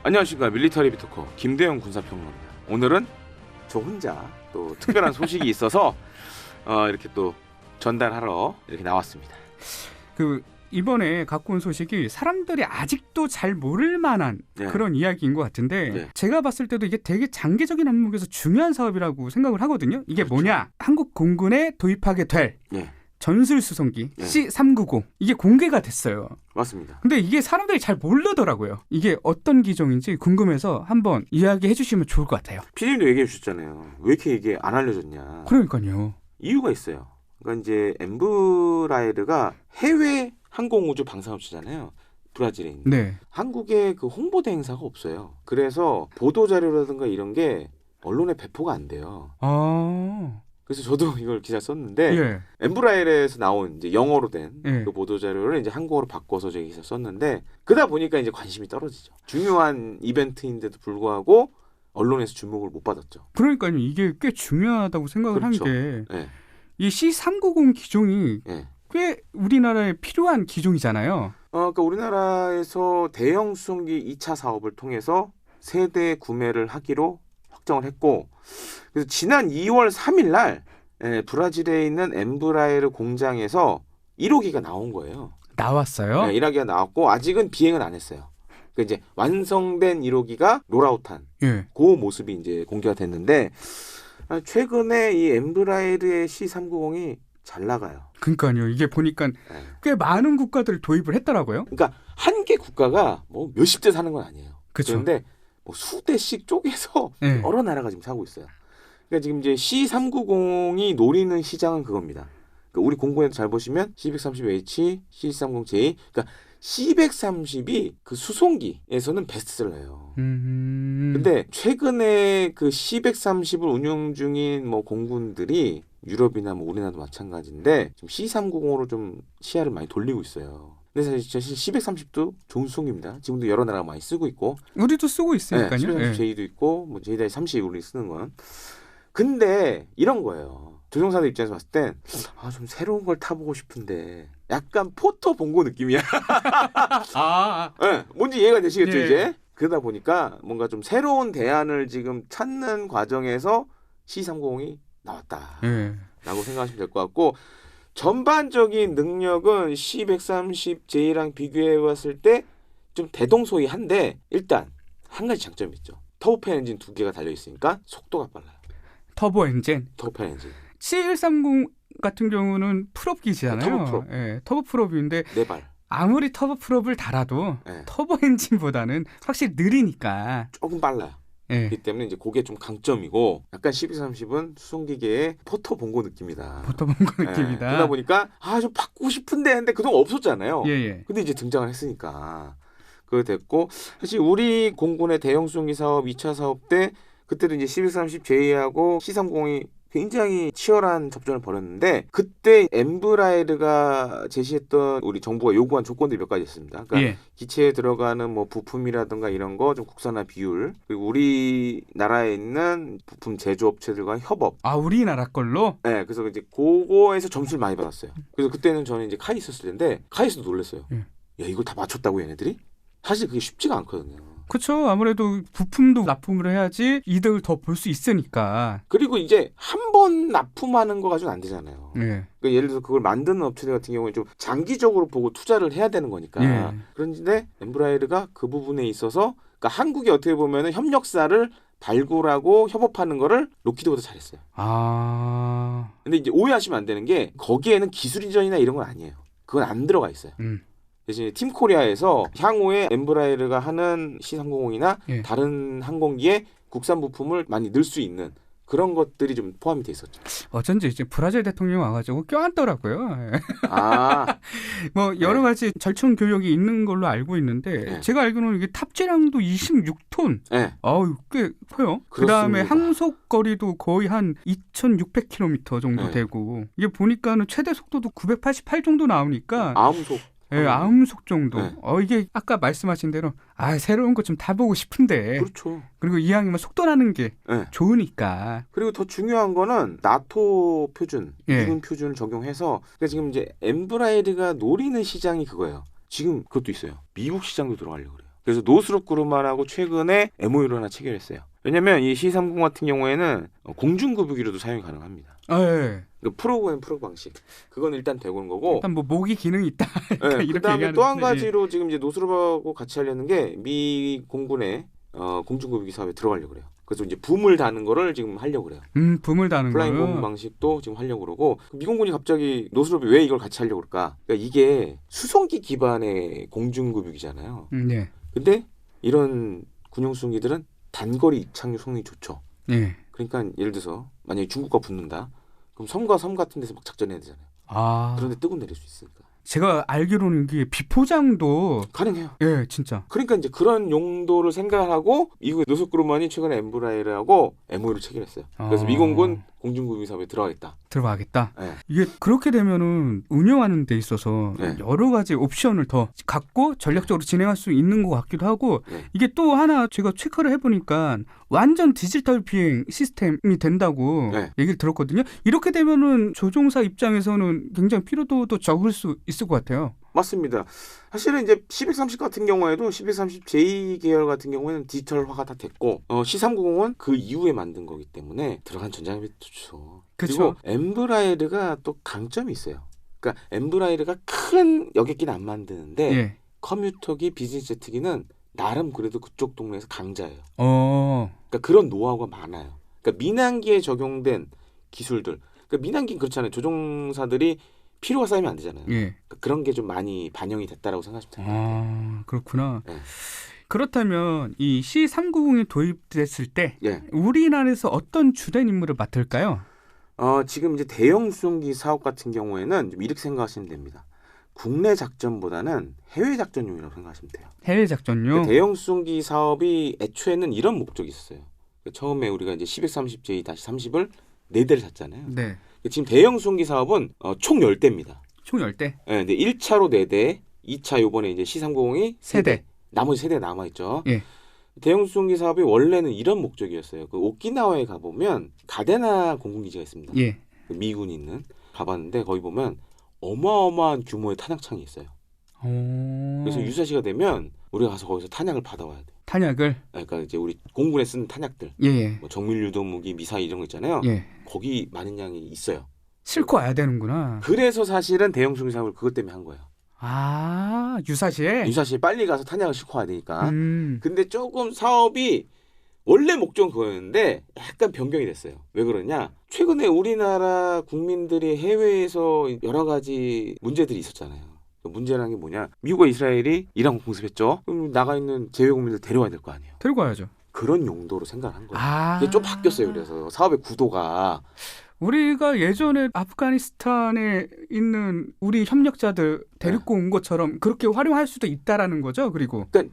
안녕하십니까. 밀리터리 비토커 김대영 군사평론가입니다. 오늘은 저 혼자 또 특별한 소식이 있어서 이렇게 또 전달하러 이렇게 나왔습니다. 이번에 갖고 온 소식이 사람들이 아직도 잘 모를 만한 그런 이야기인 것 같은데 제가 봤을 때도 이게 되게 장기적인 항목에서 중요한 사업이라고 생각을 하거든요. 이게 그렇죠. 뭐냐? 한국 공군에 도입하게 될 전술 수송기 C-390 이게 공개가 됐어요. 맞습니다. 근데 이게 사람들이 잘 모르더라고요. 이게 어떤 기종인지 궁금해서 한번 이야기해 주시면 좋을 것 같아요. PD님도 얘기해 주셨잖아요. 왜 이렇게 이게 안 알려졌냐. 그러니까요. 이유가 있어요. 그러니까 이제 엠브라에르가 해외 항공우주 방산업체잖아요. 브라질에 있는. 네. 한국에 그 홍보대 행사가 없어요. 그래서 보도자료라든가 이런 게 언론에 배포가 안 돼요. 그래서 저도 이걸 기사 썼는데 엠브라에르에서 나온 이제 영어로 된 그 보도자료를 이제 한국어로 바꿔서 제가 기사 썼는데 그러다 보니까 이제 관심이 떨어지죠. 중요한 이벤트인데도 불구하고 언론에서 주목을 못 받았죠. 그러니까요. 이게 꽤 중요하다고 생각을 그렇죠. 한 게 이 C-390 기종이 꽤 우리나라에 필요한 기종이잖아요. 그러니까 우리나라에서 대형 수송기 2차 사업을 통해서 세대 구매를 하기로 확정을 했고 그래서 지난 2월 3일 날 브라질에 있는 엠브라에르 공장에서 1호기가 나온 거예요. 나왔어요? 1호기가 나왔고 아직은 비행은 안 했어요. 그러니까 이제 완성된 1호기가 롤아웃한 그 모습이 이제 공개가 됐는데 최근에 이 엠브라에르의 C-390이 잘 나가요. 그러니까요. 이게 보니까 꽤 많은 국가들을 도입을 했더라고요. 그러니까 한 개 국가가 뭐 몇십 대 사는 건 아니에요. 그쵸. 그런데 뭐 수대씩 쪼개서 여러 나라가 지금 사고 있어요. 그러니까 지금 이제 C-390이 노리는 시장은 그겁니다. 그러니까 우리 공군에도 잘 보시면 C-130H, C-130J, 그러니까 C-130이 그 수송기에서는 베스트셀러예요. 근데 최근에 그 C-130을 운용 중인 뭐 공군들이 유럽이나 뭐 우리나라도 마찬가지인데 지금 C-390으로 좀 시야를 많이 돌리고 있어요. 근데 사실 C-130도 좋은 수송기입니다. 지금도 여러 나라가 많이 쓰고 있고 우리도 쓰고 있으니까요. C-130J도 있고 뭐 J-30 우리 쓰는 건. 근데 이런 거예요. 조종사들 입장에서 봤을 땐 좀 새로운 걸 타보고 싶은데 약간 포터 본고 느낌이야. 뭔지 이해가 되시겠죠 이제? 그러다 보니까 뭔가 좀 새로운 대안을 지금 찾는 과정에서 C-390이 나왔다라고 생각하시면 될 것 같고 전반적인 능력은 C-130J랑 비교해봤을 때 좀 대동소이한데 일단 한 가지 장점이 있죠. 터보팬 엔진 2개가 달려있으니까 속도가 빨라요. 터보 엔진. 터보팬 엔진. C-130 같은 경우는 풀업기잖아요. 터보 풀업. 터보 풀업인데 4발. 아무리 터보 풀업을 달아도 터보 엔진보다는 확실히 느리니까 조금 빨라요. 그렇기 때문에 이제 그게 좀 강점이고 약간 C-130은 수송기계의 포터 본고 느낌이다. 포터 본고 느낌이다. 그러다 보니까 좀 바꾸고 싶은데 했는데 그동안 없었잖아요. 예. 근데 이제 등장을 했으니까 그거 됐고 사실 우리 공군의 대형 수송기 사업 2차 사업 때 그때도 이제 C-130J하고 C-390이 굉장히 치열한 접전을 벌였는데 그때 엠브라에르가 제시했던 우리 정부가 요구한 조건들이 몇 가지 있습니다. 그러니까 기체에 들어가는 뭐 부품이라든가 이런 거 좀 국산화 비율 그리고 우리나라에 있는 부품 제조업체들과 협업. 우리나라 걸로? 네, 그래서 이제 그거에서 점수를 많이 받았어요. 그래서 그때는 저는 이제 카이 있었을 텐데 카이에서도 놀랐어요. 야 이걸 다 맞췄다고 얘네들이? 사실 그게 쉽지가 않거든요. 그렇죠. 아무래도 부품도 납품을 해야지 이득을 더 볼 수 있으니까. 그리고 이제 한 번 납품하는 거 가지고는 안 되잖아요. 그러니까 예를 들어서 그걸 만드는 업체들 같은 경우는 좀 장기적으로 보고 투자를 해야 되는 거니까. 그런데 엠브라에르가 그 부분에 있어서 그러니까 한국이 어떻게 보면 협력사를 발굴하고 협업하는 거를 로키드보다 잘했어요. 근데 이제 오해하시면 안 되는 게 거기에는 기술 이전이나 이런 건 아니에요. 그건 안 들어가 있어요. 대신 팀 코리아에서 향후에 엠브라에르가 하는 C-390이나 다른 항공기에 국산 부품을 많이 넣을 수 있는 그런 것들이 좀 포함이 돼 있었죠. 어쩐지 이제 브라질 대통령 와가지고 껴안더라고요. 뭐 여러 가지 절충 교역이 있는 걸로 알고 있는데 제가 알기로는 이게 탑재량도 26톤. 꽤 커요. 그다음에 항속 거리도 거의 한 2,600km 정도 되고 이게 보니까는 최대 속도도 988 정도 나오니까 아음속. 아음속 정도. 이게 아까 말씀하신 대로 새로운 거 좀 타보고 싶은데. 그렇죠. 그리고 이왕이면 속도 나는 게 좋으니까. 그리고 더 중요한 거는 나토 표준, 미군 표준을 적용해서 그러니까 지금 이제 엠브라에르가 노리는 시장이 그거예요. 지금 그것도 있어요. 미국 시장도 들어가려고 그래요. 그래서 노스롭 그룹만하고 최근에 MOU를 하나 체결했어요. 왜냐면 이 C-30 같은 경우에는 공중급유기로도 사용이 가능합니다. 아, 예. 그러니까 프로그램 방식. 그건 일단 되고 있는 거고. 일단 뭐 모기 기능이 있다. 네, 그다음에 또 한 가지로 지금 이제 노스롭하고 같이 하려는 게 미 공군의 공중급유기 사업에 들어가려고 그래요. 그래서 이제 붐을 다는 거를 지금 하려고 그래요. 붐을 다는 거요. 플라잉 붐 방식도 지금 하려고 그러고 미공군이 갑자기 노스롭이 왜 이걸 같이 하려고 그럴까? 그러니까 이게 수송기 기반의 공중급유기잖아요. 네. 근데 이런 군용 수송기들은 단거리 이착륙 성능이 좋죠. 네. 그러니까 예를 들어서 만약에 중국과 붙는다. 그럼 섬과 섬 같은 데서 막 작전해야 되잖아요. 그런데 뜨고 내릴 수 있으니까. 제가 알기로는 이게 비포장도 가능해요. 예, 진짜. 그러니까 이제 그런 용도를 생각하고 미국의 노스그룹만이 최근에 엠브라이르하고 MOU를 체결했어요. 그래서 미공군 공중급유기 사업에 들어가겠다. 네. 이게 그렇게 되면은 운영하는 데 있어서 네. 여러 가지 옵션을 더 갖고 전략적으로 진행할 수 있는 것 같기도 하고 네. 이게 또 하나 제가 체크를 해보니까 완전 디지털 비행 시스템이 된다고 네. 얘기를 들었거든요. 이렇게 되면은 조종사 입장에서는 굉장히 피로도도 적을 수 있을 것 같아요. 맞습니다. 사실은 이제 C-130 같은 경우에도 C-130J 계열 같은 경우에는 디지털화가 다 됐고 C-390은 그 이후에 만든 거기 때문에 들어간 전장비 좋죠. 그리고 엠브라이르가 또 강점이 있어요. 그러니까 엠브라이르가 큰 여객기는 안 만드는데 예. 커뮤터기, 비즈니스 제트기는 나름 그래도 그쪽 동네에서 강자예요. 그러니까 그런 노하우가 많아요. 그러니까 민항기에 적용된 기술들. 그러니까 민항기는 그렇잖아요. 조종사들이 필요가 쌓이면 안 되잖아요. 예. 그러니까 그런 게 좀 많이 반영이 됐다라고 생각하시면 됩니다. 그렇구나. 네. 그렇다면 이 C-390이 도입됐을 때 예. 우리나라에서 어떤 주된 임무를 맡을까요? 지금 이제 대형 수송기 사업 같은 경우에는 좀 이렇게 생각하시면 됩니다. 국내 작전보다는 해외 작전용이라고 생각하시면 돼요. 해외 작전용. 그러니까 대형 수송기 사업이 애초에는 이런 목적이 있었어요. 그러니까 처음에 우리가 이제 C-130J-30을 4대를 샀잖아요. 네. 지금 대형 수송기 사업은 총 10대입니다. 총 10대. 네, 근데 1차로 4대, 2차 요번에 이제 C-390이 3대. 나머지 3대 남아 있죠. 예. 대형 수송기 사업이 원래는 이런 목적이었어요. 그 오키나와에 가보면 가데나 공군기지가 있습니다. 예. 그 미군이 있는 가봤는데 거기 보면 어마어마한 규모의 탄약창이 있어요. 그래서 유사시가 되면 우리가 가서 거기서 탄약을 받아와야 돼. 탄약을? 그러니까 이제 우리 공군에 쓰는 탄약들, 뭐 정밀유도 무기, 미사일 이런 거 있잖아요. 거기 많은 양이 있어요. 싣고 와야 되는구나. 그래서 사실은 대형 수송기 사업을 그것 때문에 한 거예요. 유사시에 빨리 가서 탄약을 싣고 와야 되니까. 근데 조금 사업이 원래 목적은 그거였는데 약간 변경이 됐어요. 왜 그러냐? 최근에 우리나라 국민들이 해외에서 여러 가지 문제들이 있었잖아요. 문제라는 게 뭐냐? 미국과 이스라엘이 이란 공습했죠. 그럼 나가 있는 재외 국민들 데려와야 될 거 아니에요. 데리고 와야죠. 그런 용도로 생각을 한 거예요. 이게 좀 바뀌었어요. 그래서 사업의 구도가. 우리가 예전에 아프가니스탄에 있는 우리 협력자들 데리고 온 것처럼 그렇게 활용할 수도 있다라는 거죠. 그러니까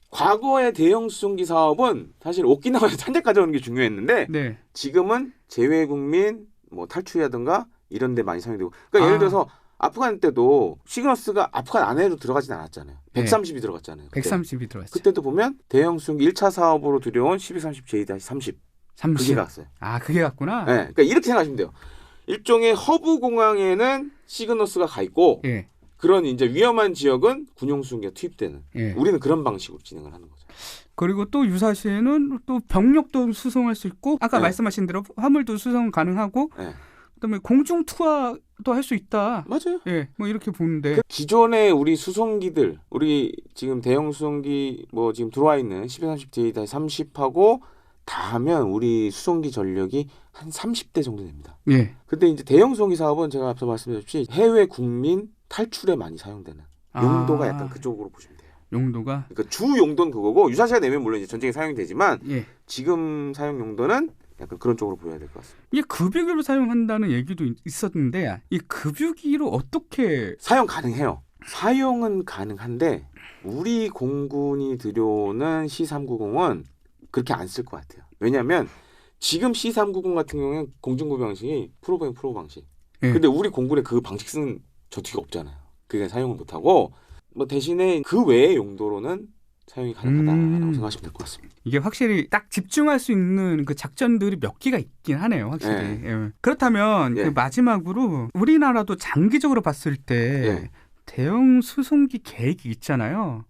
과거의 대형 수송기 사업은 사실 오키나와에서 탄약 가져오는 게 중요했는데 지금은 재외국민 뭐 탈출이라든가 이런 데 많이 사용이 되고 그러니까 예를 들어서 아프간 때도 시그너스가 아프간 안에도 들어가진 않았잖아요. 130이 들어갔잖아요. 130이 들어갔죠. 그때도 보면 대형 수송기 1차 사업으로 들여온 C-130J-30 그게 갔어요. 그게 갔구나. 네, 그러니까 이렇게 생각하시면 돼요. 일종의 허브 공항에는 시그너스가 가 있고 그런 이제 위험한 지역은 군용 수송기가 투입되는. 우리는 그런 방식으로 진행을 하는 거죠. 그리고 또 유사시에는 또 병력도 수송할 수 있고 아까 말씀하신 대로 화물도 수송 가능하고 그다음에 공중 투하도 할 수 있다. 맞아요. 뭐 이렇게 보는데 기존의 우리 수송기들, 우리 지금 대형 수송기 뭐 지금 들어와 있는 C-130J-30하고 다 하면 우리 수송기 전력이 한 30대 정도 됩니다. 근데 이제 대형 수송기 사업은 제가 앞서 말씀드렸듯이 해외 국민 탈출에 많이 사용되는 용도가 약간 그쪽으로 보시면 돼요. 용도가? 그러니까 주 용도는 그거고 유사시가 되면 물론 이제 전쟁에 사용이 되지만 지금 사용 용도는 약간 그런 쪽으로 보여야 될 것 같습니다. 이게 급유기로 사용한다는 얘기도 있었는데 이 급유기로 어떻게 사용 가능해요. 사용은 가능한데 우리 공군이 들여오는 C-390은 그렇게 안 쓸 것 같아요. 왜냐하면 지금 C-390 같은 경우는 공중급유 방식이 프로 방식. 근데 우리 공군에 그 방식 쓰는 전투기가 없잖아요. 그게 사용을 못하고 뭐 대신에 그 외의 용도로는 사용이 가능하다라고 생각하시면 될 것 같습니다. 이게 확실히 딱 집중할 수 있는 그 작전들이 몇 개가 있긴 하네요. 확실히. 그렇다면 그 마지막으로 우리나라도 장기적으로 봤을 때 대형 수송기 계획이 있잖아요.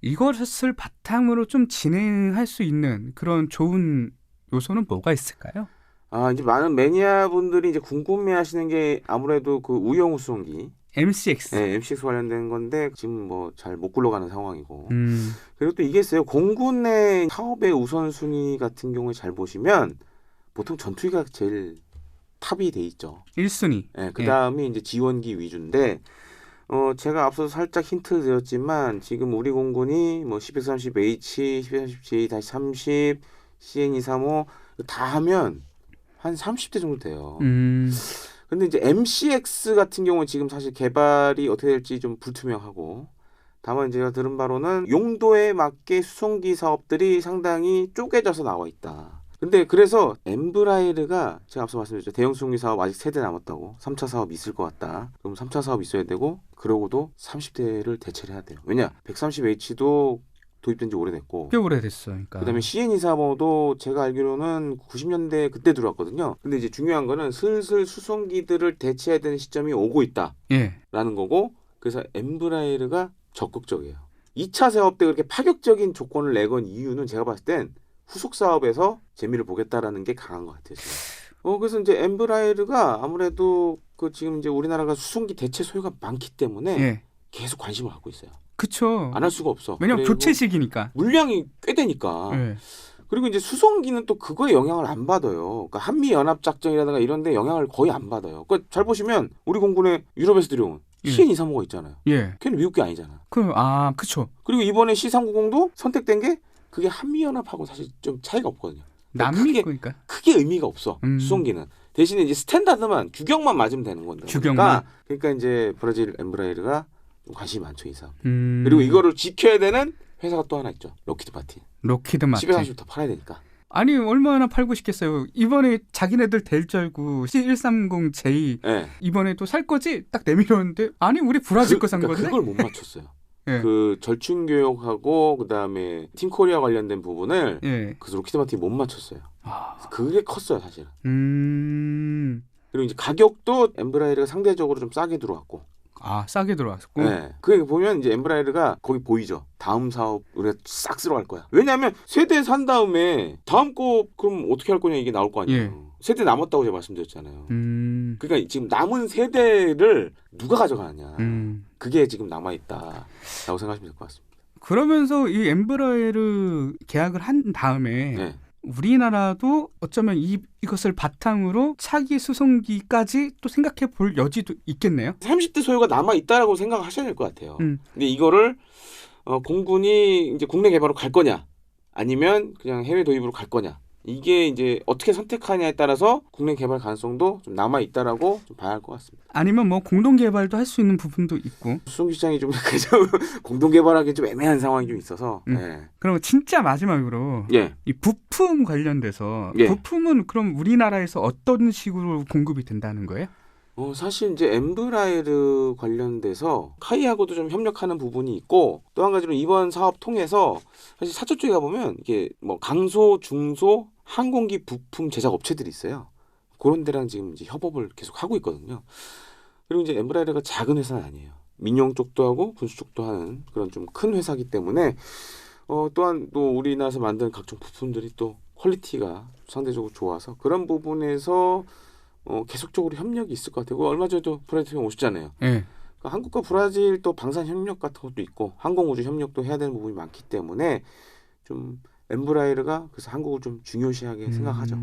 이것을 바탕으로 좀 진행할 수 있는 그런 좋은 요소는 뭐가 있을까요? 이제 많은 매니아 분들이 이제 궁금해하시는 게 아무래도 그 우영우 수송기 MCX. 네, MCX 관련된 건데 지금 뭐 잘 못 굴러가는 상황이고. 그리고 또 이게 있어요. 공군의 사업의 우선순위 같은 경우에 잘 보시면 보통 전투기가 제일 탑이 돼 있죠. 1순위. 네, 그 다음이 이제 지원기 위주인데 제가 앞서서 살짝 힌트 드렸지만 지금 우리 공군이 뭐 1230H, 1230J-30, CN235 다 하면 한 30대 정도 돼요. 근데 이제 MCX 같은 경우는 지금 사실 개발이 어떻게 될지 좀 불투명하고, 다만 제가 들은 바로는 용도에 맞게 수송기 사업들이 상당히 쪼개져서 나와 있다. 근데 그래서 엠브라이르가 제가 앞서 말씀드렸죠. 대형 수송기 사업 아직 3대 남았다고. 3차 사업 있을 것 같다. 그럼 3차 사업 있어야 되고, 그러고도 30대를 대체를 해야 돼요. 왜냐? 130H도 도입된 지 오래됐고, 꽤 오래됐어. 그러니까. 그다음에 CN235도 제가 알기로는 90년대 그때 들어왔거든요. 근데 이제 중요한 거는 슬슬 수송기들을 대체해야 되는 시점이 오고 있다라는 거고, 그래서 엠브라이르가 적극적이에요. 2차 사업 때 그렇게 파격적인 조건을 내건 이유는 제가 봤을 땐 후속 사업에서 재미를 보겠다라는 게 강한 것 같아요. 지금. 그래서 이제 엠브라이르가 아무래도 그 지금 이제 우리나라가 수송기 대체 소요가 많기 때문에 계속 관심을 갖고 있어요. 그쵸. 안 할 수가 없어. 왜냐면 교체식이니까. 물량이 꽤 되니까. 그리고 이제 수송기는 또 그거에 영향을 안 받아요. 그러니까 한미연합작전이라든가 이런 데 영향을 거의 안 받아요. 그러니까 잘 보시면 우리 공군에 유럽에서 들여온 CN235가 있잖아요. 걔는 미국 게 아니잖아. 그쵸. 그리고 이번에 C390도 선택된 게 그게 한미연합하고 사실 좀 차이가 없거든요. 남미 거니까. 크게 의미가 없어. 수송기는. 대신에 이제 스탠다드만 규격만 맞으면 되는 건데. 규격만. 그러니까 이제 브라질 엠브라이르가 관심이 많죠, 이 사업. 그리고 이거를 지켜야 되는 회사가 또 하나 있죠. 록히드 마틴. 록히드 마틴. 10에 30부터 팔아야 되니까. 아니 얼마나 팔고 싶겠어요. 이번에 자기네들 될 줄 알고 C130J 이번에도 살 거지? 딱 내밀었는데 아니 우리 브라질 거 산 건데? 그걸 못 맞췄어요. 그 절충 교육하고 그다음에 팀 코리아 관련된 부분을 그래서 록히드 마틴이 못 맞췄어요. 그게 컸어요, 사실은. 그리고 이제 가격도 엠브라이르가 상대적으로 좀 싸게 들어왔고. 싸게 들어왔고. 그 보면 이제 엠브라이르가 거기 보이죠. 다음 사업 우리가 싹 쓸어갈 거야. 왜냐하면 세대 산 다음에 다음 거 그럼 어떻게 할 거냐 이게 나올 거 아니에요. 세대 남았다고 제가 말씀드렸잖아요. 그러니까 지금 남은 세대를 누가 가져가느냐. 그게 지금 남아있다라고 생각하시면 될 것 같습니다. 그러면서 이 엠브라이르 계약을 한 다음에 우리나라도 어쩌면 이것을 바탕으로 차기 수송기까지 또 생각해 볼 여지도 있겠네요. 30대 소요가 남아있다라고 생각하셔야 될 것 같아요. 근데 이거를 공군이 이제 국내 개발로 갈 거냐 아니면 그냥 해외 도입으로 갈 거냐, 이게 이제 어떻게 선택하냐에 따라서 국내 개발 가능성도 좀 남아 있다라고 좀 봐야 할 것 같습니다. 아니면 뭐 공동 개발도 할 수 있는 부분도 있고. 수송기 시장이 좀 공동 개발하기 좀 애매한 상황이 좀 있어서. 그럼 진짜 마지막으로 이 부품 관련돼서 부품은 그럼 우리나라에서 어떤 식으로 공급이 된다는 거예요? 사실 이제 엠브라이르 관련돼서 카이하고도 좀 협력하는 부분이 있고, 또 한 가지로 이번 사업 통해서 사실 사초 쪽에 가보면 이게 뭐 강소, 중소, 항공기 부품 제작 업체들이 있어요. 그런 데랑 지금 이제 협업을 계속 하고 있거든요. 그리고 이제 엠브라이르가 작은 회사는 아니에요. 민용 쪽도 하고 군수 쪽도 하는 그런 좀 큰 회사이기 때문에 또한 또 우리나라에서 만든 각종 부품들이 또 퀄리티가 상대적으로 좋아서 그런 부분에서 계속적으로 협력이 있을 것 같아요. 얼마 전에도 브라질 대통령 오셨잖아요. 그러니까 한국과 브라질 또 방산 협력 같은 것도 있고 항공우주 협력도 해야 되는 부분이 많기 때문에 좀 엠브라이르가 그래서 한국을 좀 중요시하게 생각하죠.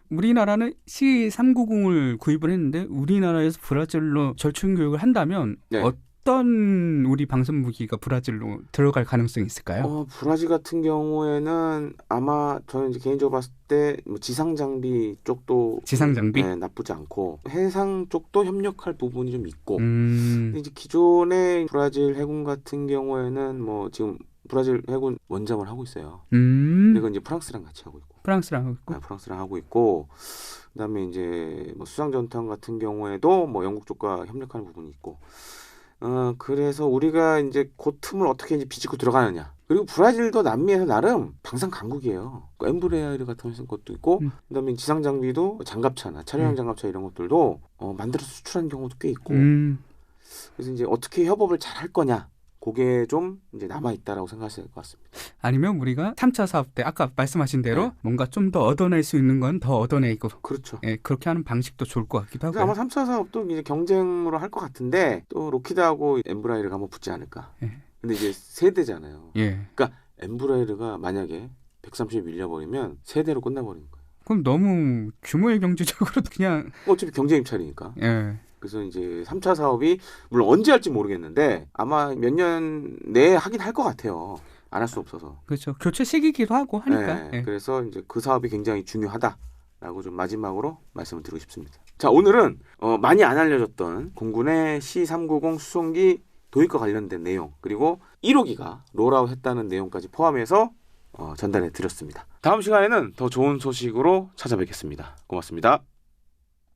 우리나라는 C390을 구입을 했는데 우리나라에서 브라질로 절충 교육을 한다면 어떤 우리 방산 무기가 브라질로 들어갈 가능성이 있을까요? 브라질 같은 경우에는 아마 저는 이제 개인적으로 봤을 때 뭐 지상 장비 쪽도 나쁘지 않고 해상 쪽도 협력할 부분이 좀 있고. 근데 이제 기존의 브라질 해군 같은 경우에는 뭐 지금 브라질 해군 원잠을 하고 있어요. 근데 그건 이제 프랑스랑 같이 하고 있고. 프랑스랑 하고 있고. 그다음에 이제 뭐 수상 전투함 같은 경우에도 뭐 영국 쪽과 협력하는 부분이 있고. 그래서 우리가 이제 그 틈을 어떻게 이제 비집고 들어가느냐. 그리고 브라질도 남미에서 나름 방산 강국이에요. 엠브라이르 같은 것도 있고, 그다음에 지상 장비도 장갑차나 차량 장갑차 이런 것들도 만들어서 수출하는 경우도 꽤 있고. 그래서 이제 어떻게 협업을 잘 할 거냐. 그게 좀 이제 남아있다라고 생각하셔야 될 것 같습니다. 아니면 우리가 3차 사업 때 아까 말씀하신 대로 뭔가 좀 더 얻어낼 수 있는 건 더 얻어내고 그렇죠. 그렇게 하는 방식도 좋을 것 같기도 하고요. 아마 3차 사업도 이제 경쟁으로 할 것 같은데 또 로키드하고 엠브라이르가 한번 붙지 않을까. 근데 이제 세대잖아요. 그러니까 엠브라이르가 만약에 130 밀려버리면 세대로 끝나버리는 거예요. 그럼 너무 규모의 경제적으로 그냥 어차피 경쟁 입찰이니까. 그래서 이제 3차 사업이 물론 언제 할지 모르겠는데 아마 몇 년 내에 하긴 할 것 같아요. 안 할 수 없어서. 그렇죠. 교체 시기기도 하고 하니까. 그래서 이제 그 사업이 굉장히 중요하다라고 좀 마지막으로 말씀을 드리고 싶습니다. 자, 오늘은 많이 안 알려졌던 공군의 C390 수송기 도입과 관련된 내용 그리고 1호기가 롤아웃 했다는 내용까지 포함해서 전달해 드렸습니다. 다음 시간에는 더 좋은 소식으로 찾아뵙겠습니다. 고맙습니다.